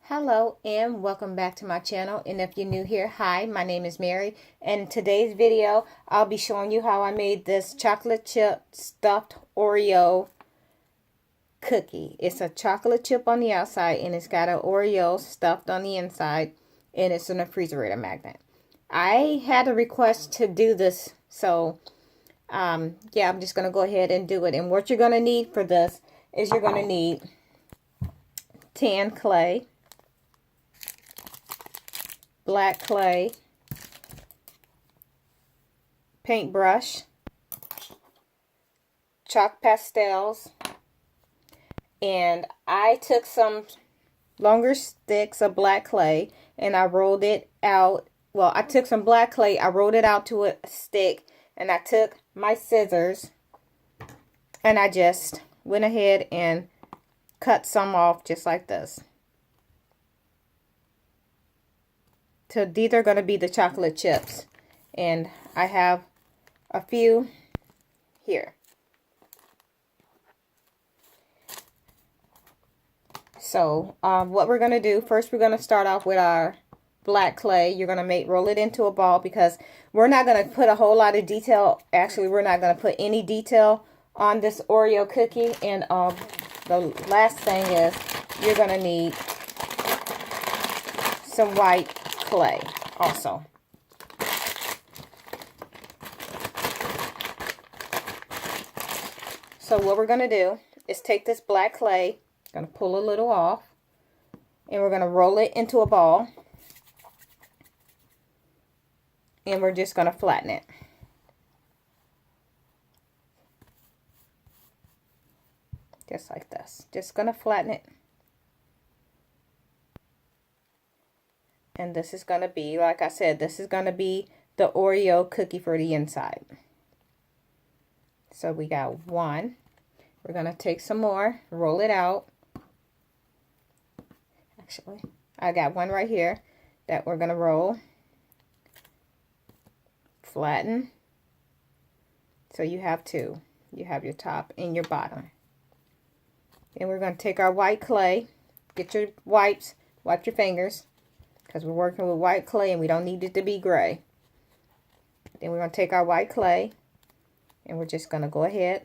Hello and welcome back to my channel, and if you're new here, hi, my name is Mary, and in today's video I'll be showing you how I made this chocolate chip stuffed Oreo cookie. It's a chocolate chip on the outside and it's got an Oreo stuffed on the inside, and it's in a refrigerator magnet. I had a request to do this, so yeah, I'm just gonna go ahead and do it. And what you're gonna need for this is you're gonna need tan clay, black clay, paintbrush, chalk pastels, and I took some longer sticks of black clay and I rolled it out. Well, I took some black clay, I rolled it out to a stick, and I took my scissors and I just went ahead and cut some off just like this. So these are going to be the chocolate chips, and I have a few here. So what we're going to do, first we're going to start off with our black clay. You're going to roll it into a ball, because we're not going to put a whole lot of detail. Actually, we're not going to put any detail on this Oreo cookie. And the last thing is you're going to need some white clay also. So what we're going to do is take this black clay, going to pull a little off, and we're going to roll it into a ball, and we're just going to flatten it. Just like this. Just going to flatten it. And this is going to be, like I said, this is going to be the Oreo cookie for the inside. So we got one. We're going to take some more, roll it out. Actually, I got one right here that we're going to roll, flatten. So you have two. You have your top and your bottom. And we're going to take our white clay. Get your wipes, wipe your fingers, because we're working with white clay and we don't need it to be gray. Then we're going to take our white clay and we're just going to go ahead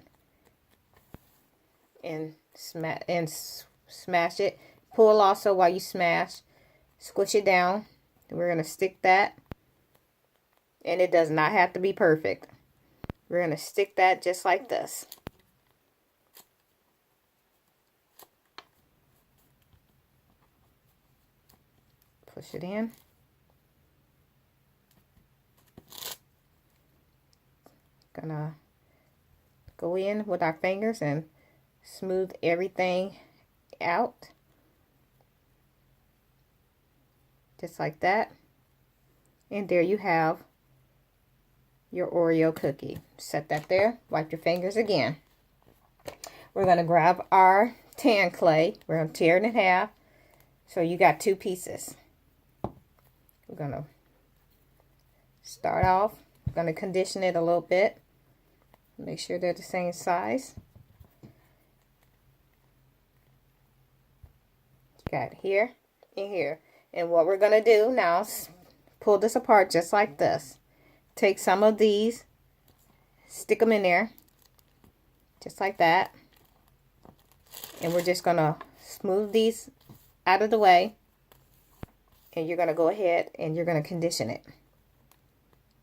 and smash it. Pull also while you smash. Squish it down. Then we're going to stick that. And it does not have to be perfect. We're going to stick that just like this. Push it in. Gonna go in with our fingers and smooth everything out. Just like that. And there you have your Oreo cookie. Set that there. Wipe your fingers again. We're going to grab our tan clay. We're going to tear it in half. So you got two pieces. We're going to start off. We're going to condition it a little bit. Make sure they're the same size. Got it here and here. And what we're going to do now is pull this apart just like this. Take some of these, stick them in there, just like that. And we're just going to smooth these out of the way. And you're going to go ahead and you're going to condition it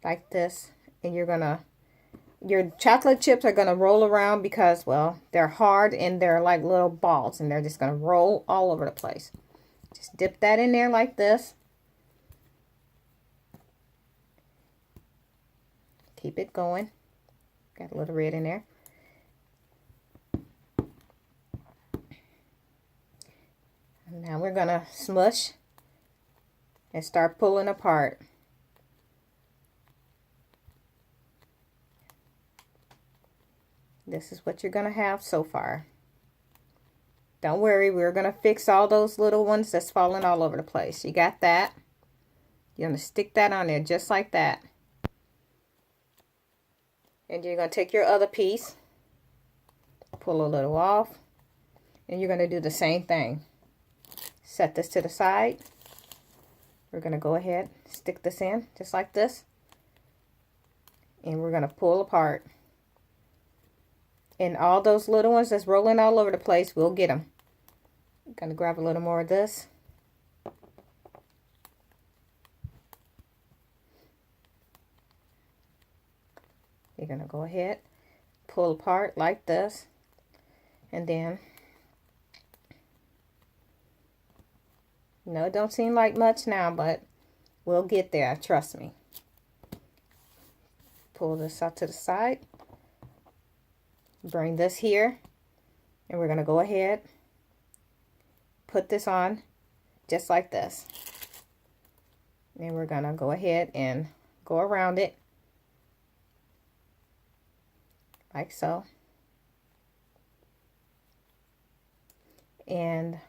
like this. And you're going to, your chocolate chips are going to roll around because, well, they're hard and they're like little balls. And they're just going to roll all over the place. Just dip that in there like this. Keep it going. Got a little red in there. And now we're going to smush and start pulling apart. This is what you're going to have so far. Don't worry, we're going to fix all those little ones that's falling all over the place. You got that? You're going to stick that on there just like that. And you're going to take your other piece, pull a little off, and you're going to do the same thing. set this to the side. We're going to go ahead, stick this in just like this. And we're going to pull apart. And all those little ones that's rolling all over the place, we'll get them. I'm going to grab a little more of this. You're going to go ahead, pull apart like this. And then, no, it don't seem like much now, but we'll get there, trust me. Pull this out to the side. Bring this here. And we're going to go ahead, put this on just like this. And we're going to go ahead and go around it like so. And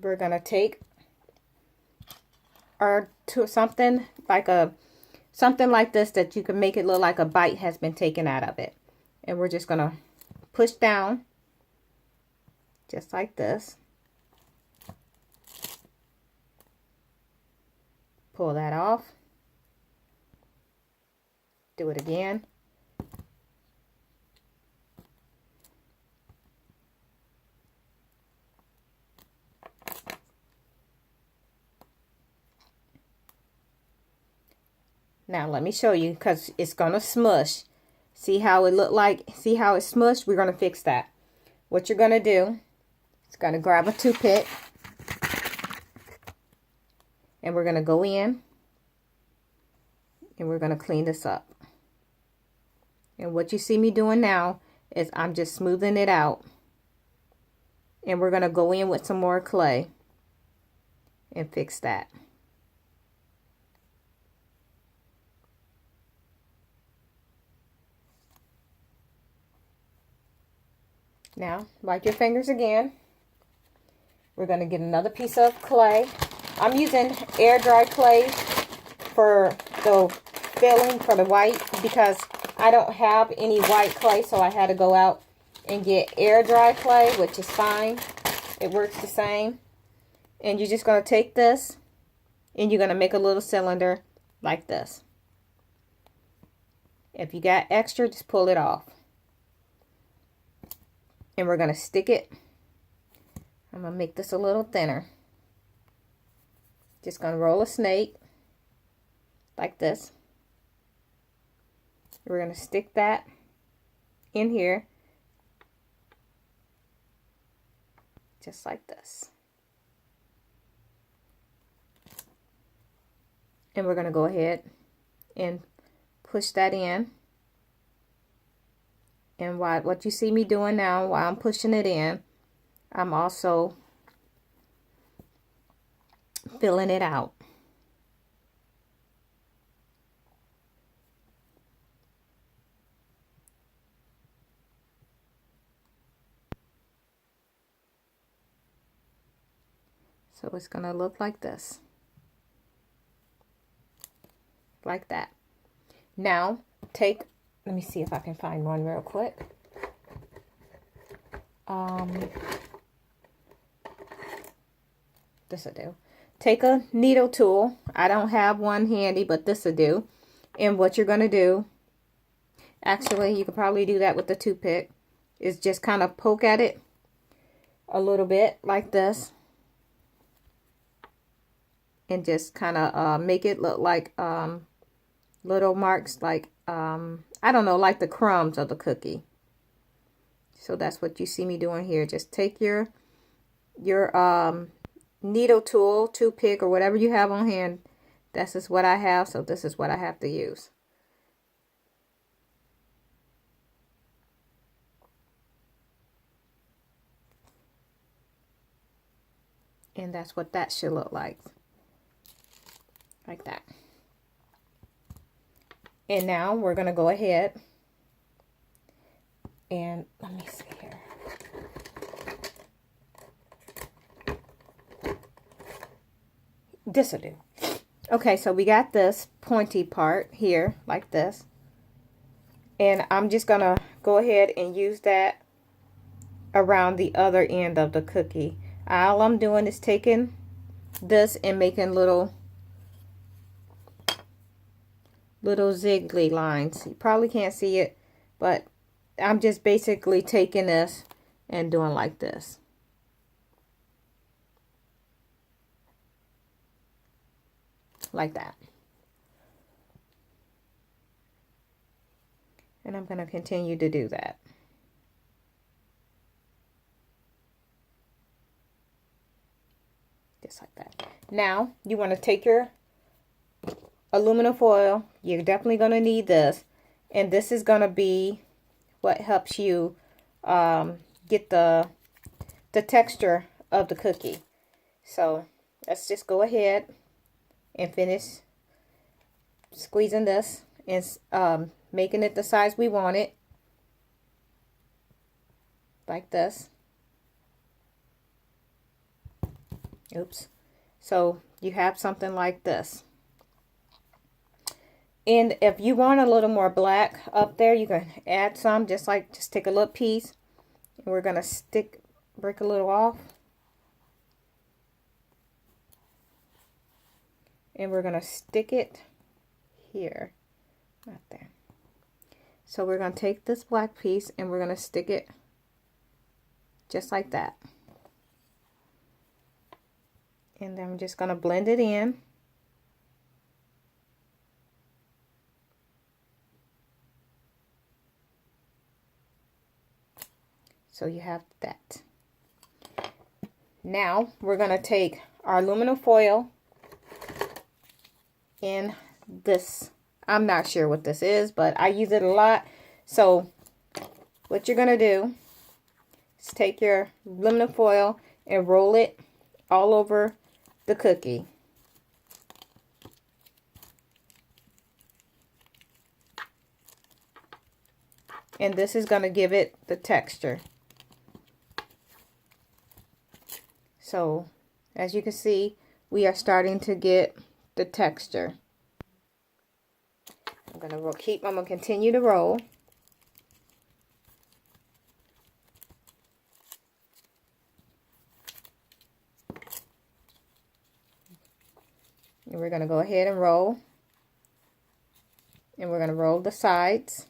we're going to take our something like this that you can make it look like a bite has been taken out of it. And we're just going to push down just like this. Pull that off. Do it again. Now let me show you, because it's going to smush. See how it looked like? See how it smushed? We're going to fix that. What you're going to do is going to grab a toothpick. And we're going to go in. And we're going to clean this up. And what you see me doing now is I'm just smoothing it out. And we're going to go in with some more clay. And fix that. Now, wipe your fingers again. We're going to get another piece of clay. I'm using air dry clay for the filling for the white because I don't have any white clay, so I had to go out and get air dry clay, which is fine. It works the same. And you're just going to take this and you're going to make a little cylinder like this. If you got extra, just pull it off. And we're going to stick it. I'm going to make this a little thinner. Just going to roll a snake like this. We're going to stick that in here. Just like this. And we're going to go ahead and push that in. And what you see me doing now, while I'm pushing it in, I'm also filling it out. So it's going to look like this. Like that. Now, let me see if I can find one real quick. This'll do. Take a needle tool. I don't have one handy, but this'll do. And what you're going to do, actually, you could probably do that with the toothpick, is just kind of poke at it a little bit like this. And just kind of make it look like little marks, like I don't know, like the crumbs of the cookie. So that's what you see me doing here. Just take your needle tool, toothpick, or whatever you have on hand. This is what I have, so this is what I have to use. And that's what that should look like. Like that. And now we're going to go ahead and let me see here. This'll do. Okay, so we got this pointy part here like this. And I'm just going to go ahead and use that around the other end of the cookie. All I'm doing is taking this and making little ziggly lines. You probably can't see it, but I'm just basically taking this and doing like this. Like that. And I'm going to continue to do that. Just like that. Now, you want to take your aluminum foil. You're definitely going to need this. And this is going to be what helps you get the texture of the cookie. So, let's just go ahead and finish squeezing this and making it the size we want it. Like this. Oops. So you have something like this. And if you want a little more black up there, you can add some, just take a little piece. And we're going to break a little off. And we're going to stick it here. Right there. So we're going to take this black piece and we're going to stick it just like that. And then I'm just going to blend it in. So you have that. Now we're going to take our aluminum foil in this. I'm not sure what this is, but I use it a lot. So what you're going to do is take your aluminum foil and roll it all over the cookie. And this is going to give it the texture. So as you can see, we are starting to get the texture. I'm going to continue to roll. And we're going to go ahead and roll. And we're going to roll the sides.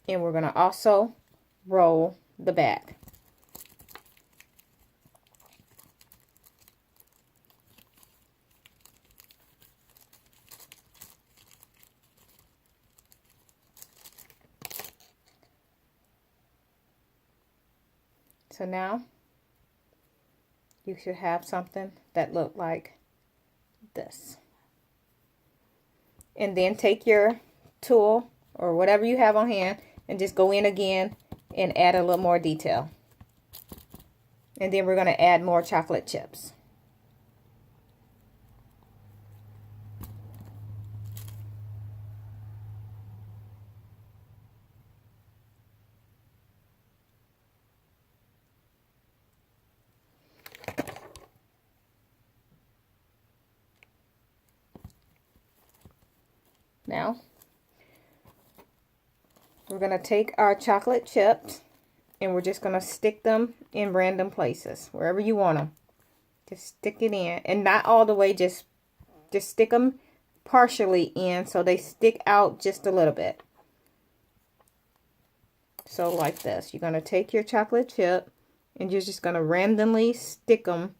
And we're going to also roll the back. So now you should have something that look like this. And then take your tool or whatever you have on hand and just go in again and add a little more detail. And then we're going to add more chocolate chips. Now, we're going to take our chocolate chips and we're just going to stick them in random places, wherever you want them. Just stick it in, and not all the way, just stick them partially in so they stick out just a little bit. So like this, you're going to take your chocolate chip and you're just going to randomly stick them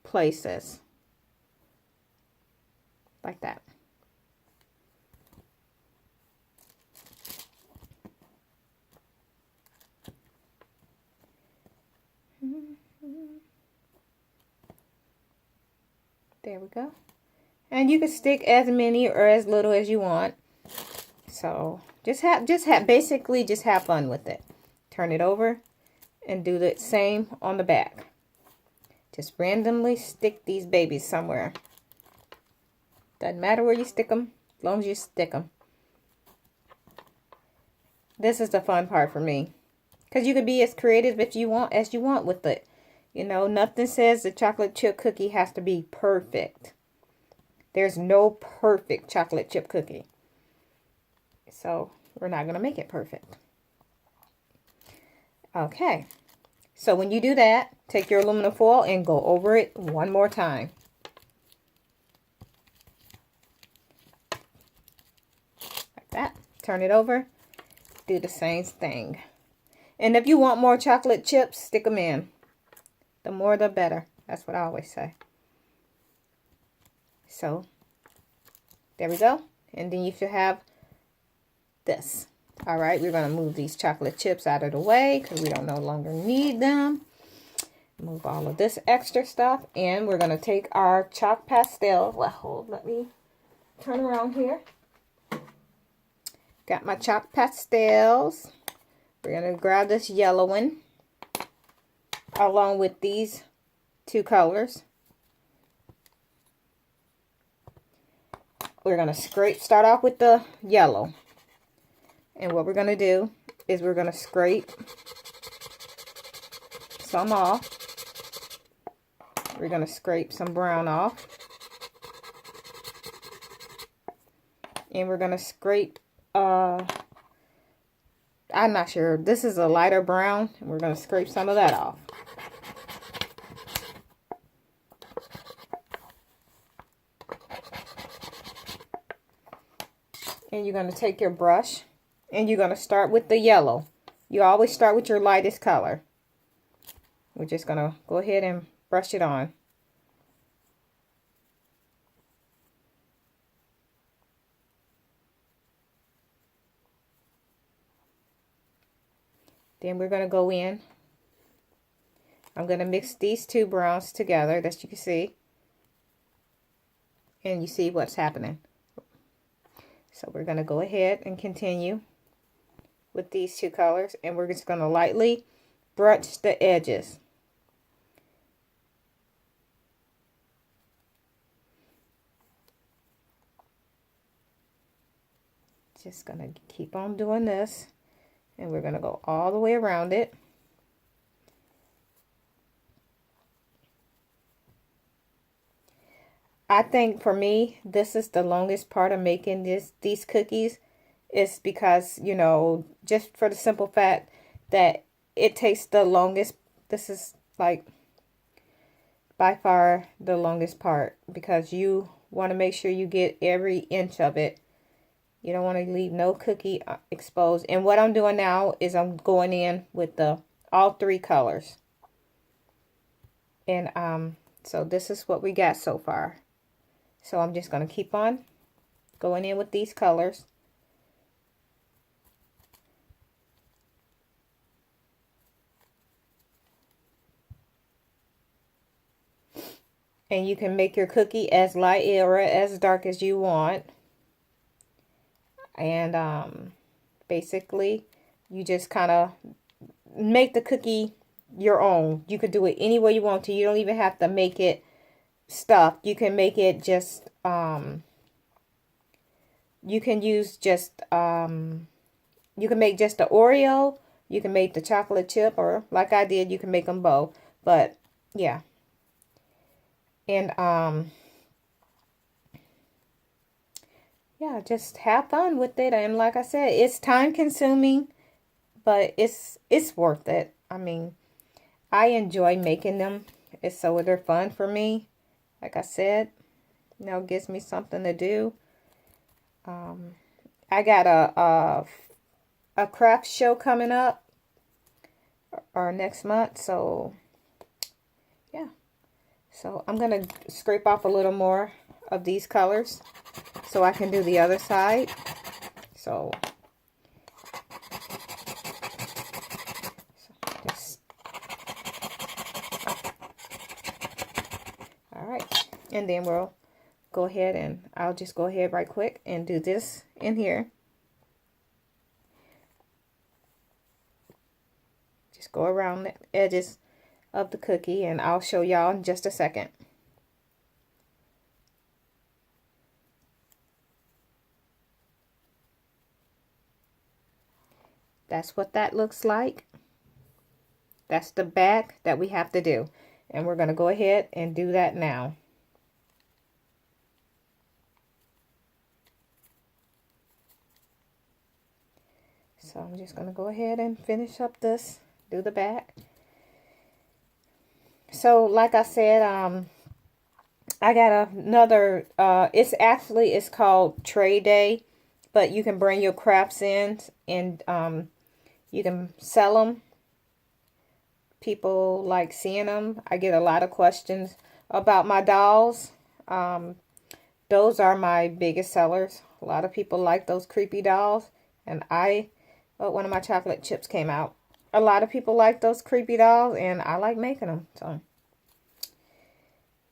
places. Like that. There we go. And you can stick as many or as little as you want. So basically just have fun with it. Turn it over and do the same on the back. Just randomly stick these babies somewhere. Doesn't matter where you stick them, as long as you stick them. This is the fun part for me, because you can be as creative as you want with it. You know, nothing says the chocolate chip cookie has to be perfect. There's no perfect chocolate chip cookie. So we're not going to make it perfect. Okay. So when you do that, take your aluminum foil and go over it one more time. Like that. Turn it over. Do the same thing. And if you want more chocolate chips, stick them in. The more the better. That's what I always say. So, there we go. And then you should have this. Alright, we're going to move these chocolate chips out of the way because we don't no longer need them. Move all of this extra stuff. And we're going to take our chalk pastel. Well, hold, let me turn around here. Got my chalk pastels. We're going to grab this yellow one along with these two colors. We're going to start off with the yellow. And what we're going to do is we're going to scrape some off. We're going to scrape some brown off. And we're going to scrape, I'm not sure, this is a lighter brown. And we're going to scrape some of that off. And you're going to take your brush. And you're going to start with the yellow. You always start with your lightest color. We're just going to go ahead and brush it on. Then we're going to go in. I'm going to mix these two browns together that you can see. And you see what's happening. So we're going to go ahead and continue with these two colors, and we're just going to lightly brush the edges. Just going to keep on doing this, and we're going to go all the way around it. I think for me, this is the longest part of making these cookies. Is because, you know, just for the simple fact that it takes the longest. This is like by far the longest part because you want to make sure you get every inch of it. You don't want to leave no cookie exposed. And what I'm doing now is I'm going in with all three colors. And so this is what we got so far. So I'm just going to keep on going in with these colors. And you can make your cookie as light or as dark as you want. And basically, you just kind of make the cookie your own. You could do it any way you want to. You don't even have to make it stuffed. You can make it just, you can use just, you can make just the Oreo. You can make the chocolate chip, or like I did, you can make them both. But, yeah. And, yeah, just have fun with it. And like I said, it's time consuming, but it's worth it. I mean, I enjoy making them. They're fun for me. Like I said, you know, it gives me something to do. I got a craft show coming up or next month, so yeah. So I'm going to scrape off a little more of these colors so I can do the other side. So just, all right. And then we'll go ahead and I'll just go ahead right quick and do this in here. Just go around the edges of the cookie, and I'll show y'all in just a second. That's what that looks like. That's the back that we have to do. And we're going to go ahead and do that now. So I'm just going to go ahead and finish up this, do the back. So like I said, I got another, it's called Tray Day, but you can bring your crafts in and you can sell them. People like seeing them. I get a lot of questions about my dolls. Those are my biggest sellers. A lot of people like those creepy dolls. And one of my chocolate chips came out. A lot of people like those creepy dolls, and I like making them. So,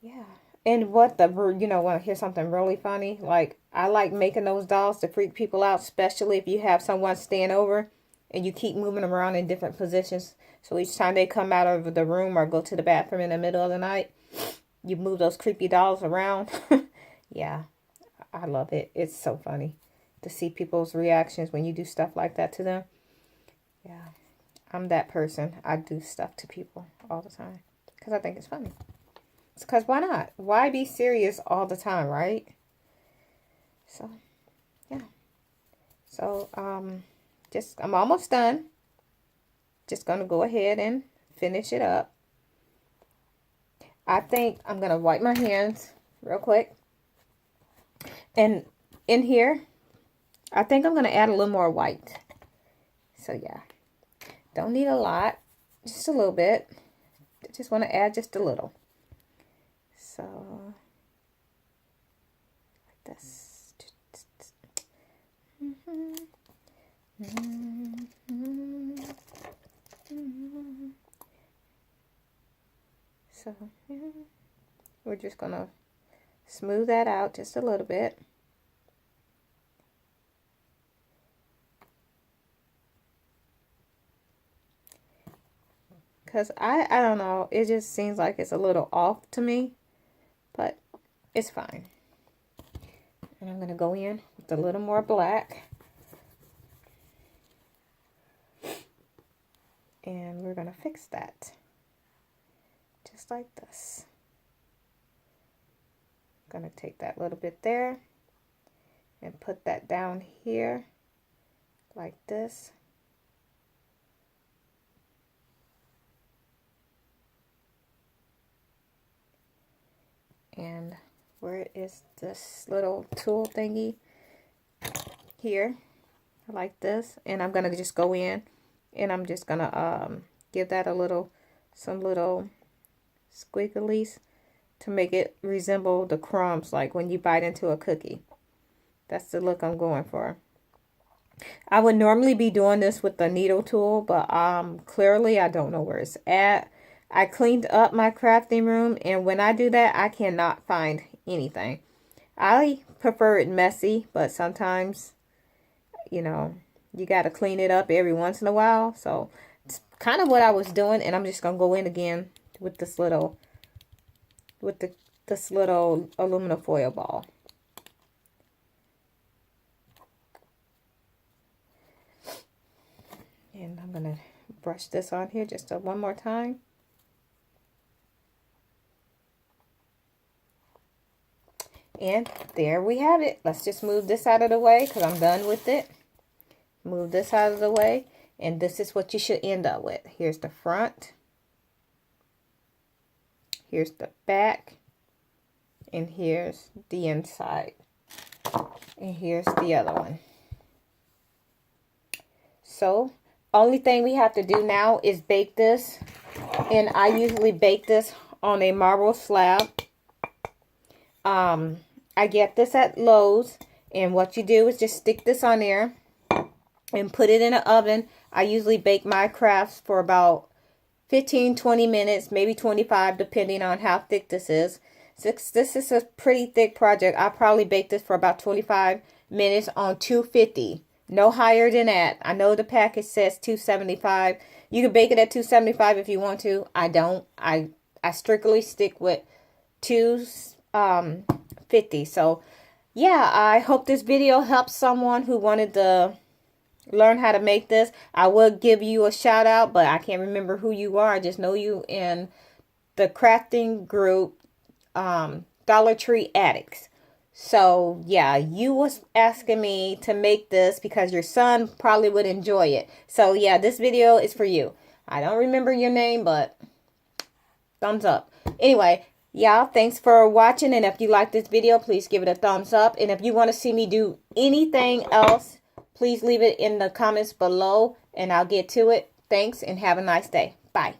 yeah. And want to hear something really funny? Like, I like making those dolls to freak people out, especially if you have someone staying over and you keep moving them around in different positions. So each time they come out of the room or go to the bathroom in the middle of the night, you move those creepy dolls around. Yeah, I love it. It's so funny to see people's reactions when you do stuff like that to them. Yeah, I'm that person. I do stuff to people all the time because I think it's funny. It's because why not? Why be serious all the time, right? So, yeah. So, I'm almost done. Just going to go ahead and finish it up. I think I'm going to wipe my hands real quick. And in here, I think I'm going to add a little more white. So, yeah. Don't need a lot. Just a little bit. I just want to add just a little. So, like this. So, we're just going to smooth that out just a little bit. Because I don't know, it just seems like it's a little off to me, but it's fine. And I'm going to go in with a little more black. And we're going to fix that. Just like this. I'm going to take that little bit there and put that down here like this. And where is this little tool thingy? Here, like this. And I'm going to just go in and I'm just going to give that some little squigglies to make it resemble the crumbs like when you bite into a cookie. That's the look I'm going for. I would normally be doing this with the needle tool, but clearly I don't know where it's at. I cleaned up my crafting room, and when I do that, I cannot find anything. I prefer it messy, but sometimes, you got to clean it up every once in a while. So it's kind of what I was doing, and I'm just going to go in again with this little aluminum foil ball. And I'm going to brush this on here just one more time. And there we have it. Let's just move this out of the way because I'm done with it. Move this out of the way. And this is what you should end up with. Here's the front. Here's the back. And here's the inside. And here's the other one. So, only thing we have to do now is bake this. And I usually bake this on a marble slab. I get this at Lowe's, and what you do is just stick this on there and put it in an oven. I usually bake my crafts for about 15-20 minutes, maybe 25, depending on how thick this is. Since this is a pretty thick project, I'll probably bake this for about 25 minutes on 250. No higher than that. I know the package says 275. You can bake it at 275 if you want to. I don't. I strictly stick with 250. So yeah, I hope this video helps someone who wanted to learn how to make this. I would give you a shout out, but I can't remember who you are. I just know you in the crafting group Dollar Tree Addicts. So yeah, you was asking me to make this because your son probably would enjoy it. So yeah, this video is for you. I don't remember your name, but thumbs up. Anyway, y'all, thanks for watching. And if you like this video, please give it a thumbs up. And if you want to see me do anything else, please leave it in the comments below and I'll get to it. Thanks and have a nice day. Bye.